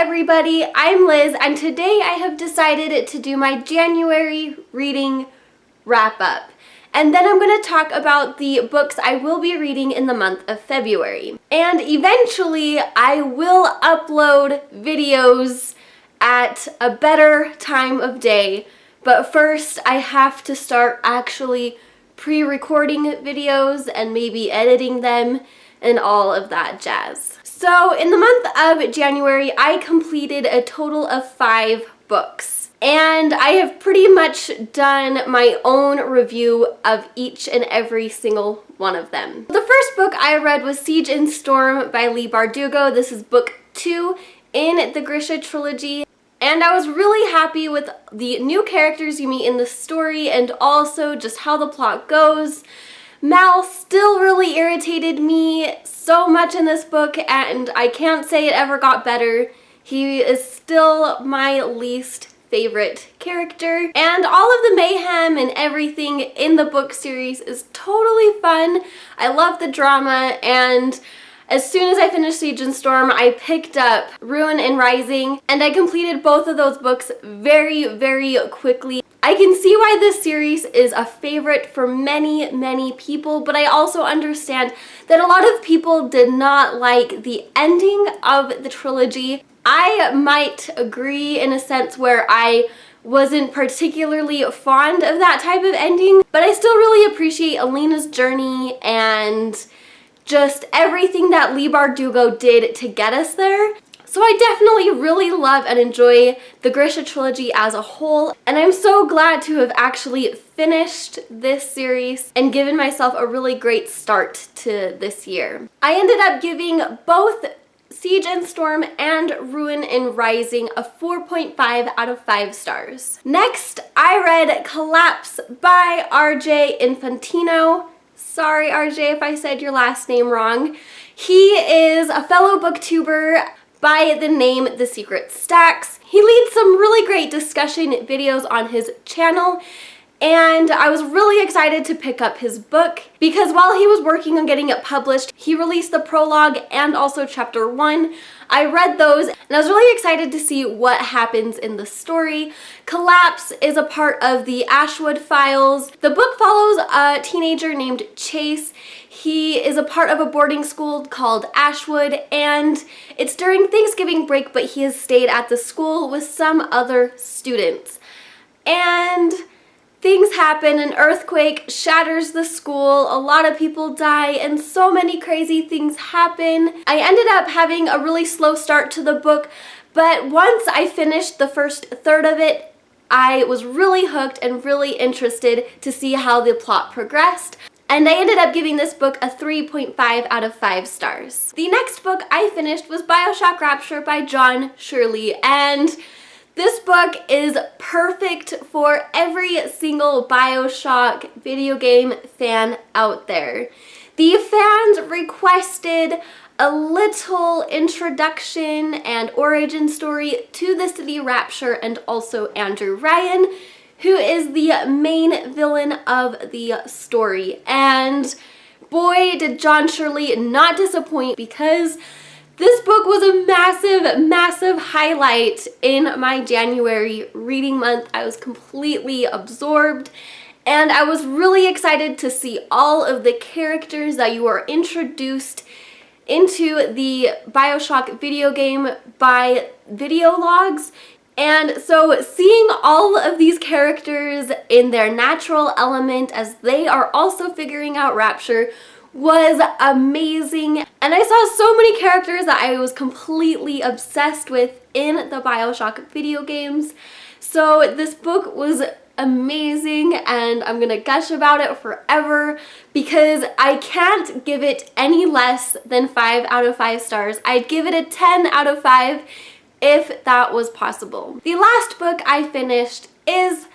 everybody, I'm Liz, and today I have decided to do my January reading wrap-up. And then I'm going to talk about the books I will be reading in the month of February. And eventually I will upload videos at a better time of day, but first I have to start actually pre-recording videos and maybe editing them and all of that jazz. So in the month of January, I completed a total of 5 books. And I have pretty much done my own review of each and every single one of them. The first book I read was Siege and Storm by Leigh Bardugo. This is book 2 in the Grisha trilogy. And I was really happy with the new characters you meet in the story and also just how the plot goes. Mal still really irritated me so much in this book, and I can't say it ever got better. He is still my least favorite character, and all of the mayhem and everything in the book series is totally fun. I love the drama, and as soon as I finished Siege and Storm, I picked up Ruin and Rising, and I completed both of those books very, very quickly. I can see why this series is a favorite for many, many people, but I also understand that a lot of people did not like the ending of the trilogy. I might agree in a sense where I wasn't particularly fond of that type of ending, but I still really appreciate Alina's journey and just everything that Leigh Bardugo did to get us there. So I definitely really love and enjoy the Grisha trilogy as a whole, and I'm so glad to have actually finished this series and given myself a really great start to this year. I ended up giving both Siege and Storm and Ruin and Rising a 4.5 out of 5 stars. Next, I read Collapse by RJ Infantino. Sorry, RJ, if I said your last name wrong. He is a fellow booktuber by the name The Secret Stacks. He leads some really great discussion videos on his channel, and I was really excited to pick up his book because while he was working on getting it published, he released the prologue and also chapter 1. I read those and I was really excited to see what happens in the story. Collapse is a part of the Ashwood Files. The book follows a teenager named Chase. He is a part of a boarding school called Ashwood, and it's during Thanksgiving break, but he has stayed at the school with some other students. And things happen, an earthquake shatters the school, a lot of people die, and so many crazy things happen. I ended up having a really slow start to the book, but once I finished the first third of it, I was really hooked and really interested to see how the plot progressed. And I ended up giving this book a 3.5 out of 5 stars. The next book I finished was Bioshock Rapture by John Shirley, and this book is perfect for every single Bioshock video game fan out there. The fans requested a little introduction and origin story to the city Rapture and also Andrew Ryan, who is the main villain of the story. And boy, did John Shirley not disappoint, because this book was a massive, massive highlight in my January reading month. I was completely absorbed, and I was really excited to see all of the characters that you are introduced into the Bioshock video game by video logs. And so seeing all of these characters in their natural element as they are also figuring out Rapture was amazing. And I saw so many characters that I was completely obsessed with in the Bioshock video games. So this book was amazing, and I'm gonna gush about it forever because I can't give it any less than 5 out of 5 stars. I'd give it a 10 out of 5 if that was possible. The last book I finished is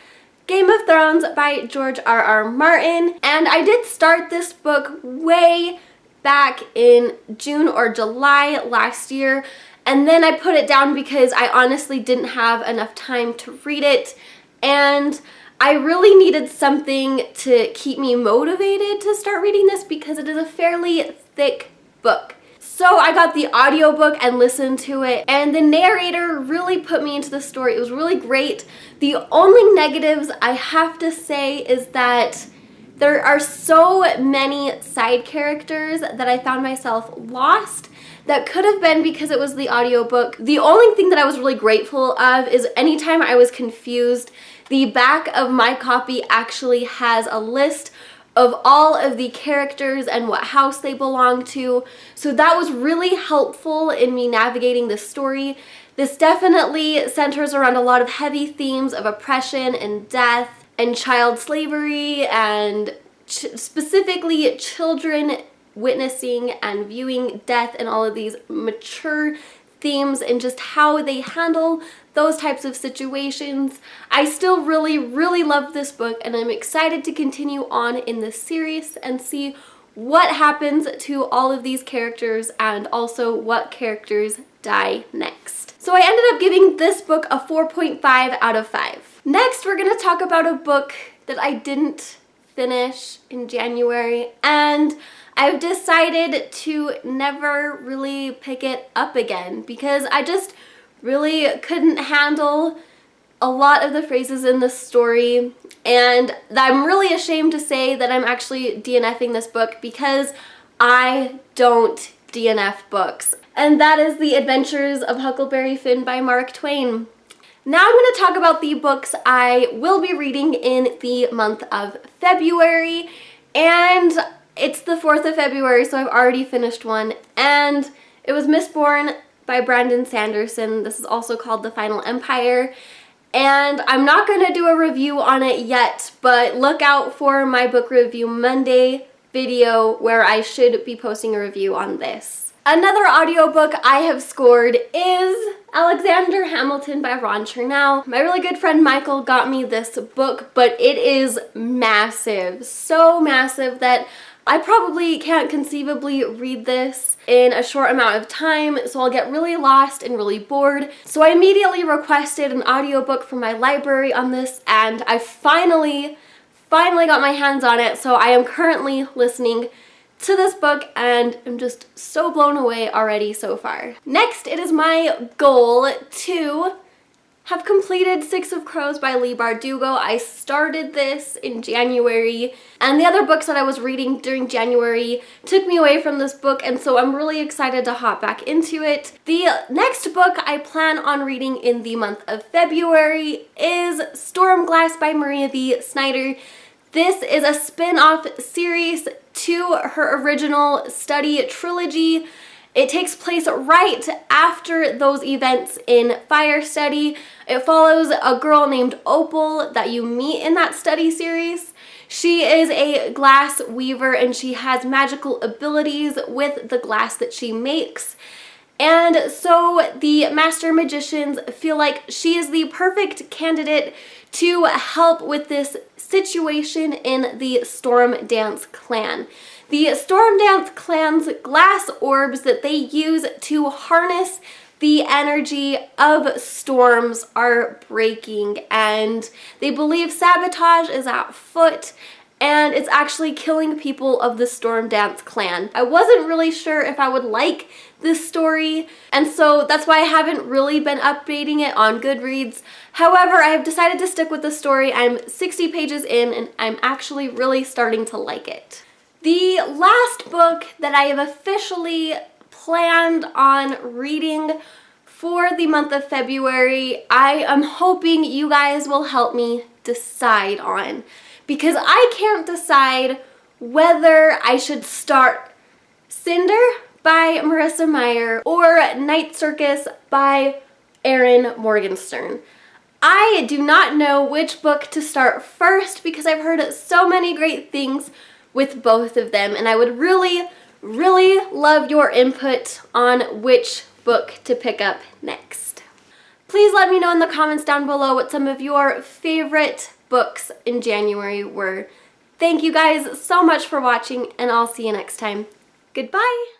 Game of Thrones by George R.R. Martin, and I did start this book way back in June or July last year, and then I put it down because I honestly didn't have enough time to read it, and I really needed something to keep me motivated to start reading this because it is a fairly thick book. So I got the audiobook and listened to it, and the narrator really put me into the story. It was really great. The only negatives I have to say is that there are so many side characters that I found myself lost. That could have been because it was the audiobook. The only thing that I was really grateful of is anytime I was confused, the back of my copy actually has a list of all of the characters and what house they belong to. So that was really helpful in me navigating the story. This definitely centers around a lot of heavy themes of oppression and death and child slavery and specifically children witnessing and viewing death and all of these mature themes and just how they handle those types of situations. I still really love this book, and I'm excited to continue on in this series and see what happens to all of these characters and also what characters die next. So I ended up giving this book a 4.5 out of 5. Next, we're going to talk about a book that I didn't finish in January, and I've decided to never really pick it up again because I just really couldn't handle a lot of the phrases in the story, and I'm really ashamed to say that I'm actually DNFing this book because I don't DNF books. And that is The Adventures of Huckleberry Finn by Mark Twain. Now I'm going to talk about the books I will be reading in the month of February, and it's the 4th of February, so I've already finished one, and it was Mistborn by Brandon Sanderson. This is also called The Final Empire, and I'm not going to do a review on it yet, but look out for my book review Monday video where I should be posting a review on this. Another audiobook I have scored is Alexander Hamilton by Ron Chernow. My really good friend Michael got me this book, but it is massive. So massive that I probably can't conceivably read this in a short amount of time, so I'll get really lost and really bored. So I immediately requested an audiobook from my library on this, and I finally got my hands on it, so I am currently listening to this book, and I'm just so blown away already so far. Next, it is my goal to have completed Six of Crows by Leigh Bardugo. I started this in January, and the other books that I was reading during January took me away from this book, and so I'm really excited to hop back into it. The next book I plan on reading in the month of February is Stormglass by Maria V. Snyder. This is a spin-off series to her original study trilogy. It takes place right after those events in Fire Study. It follows a girl named Opal that you meet in that study series. She is a glass weaver and she has magical abilities with the glass that she makes. And so the master magicians feel like she is the perfect candidate to help with this situation in the Storm Dance clan. The Storm Dance clan's glass orbs that they use to harness the energy of storms are breaking, and they believe sabotage is at foot, and it's actually killing people of the Storm Dance clan. I wasn't really sure if I would like this story, and so that's why I haven't really been updating it on Goodreads. However, I have decided to stick with the story. I'm 60 pages in, and I'm actually really starting to like it. The last book that I have officially planned on reading for the month of February, I am hoping you guys will help me decide on, because I can't decide whether I should start Cinder by Marissa Meyer or Night Circus by Erin Morgenstern. I do not know which book to start first because I've heard so many great things with both of them, and I would really love your input on which book to pick up next. Please let me know in the comments down below what some of your favorite books in January were. Thank you guys so much for watching, and I'll see you next time. Goodbye!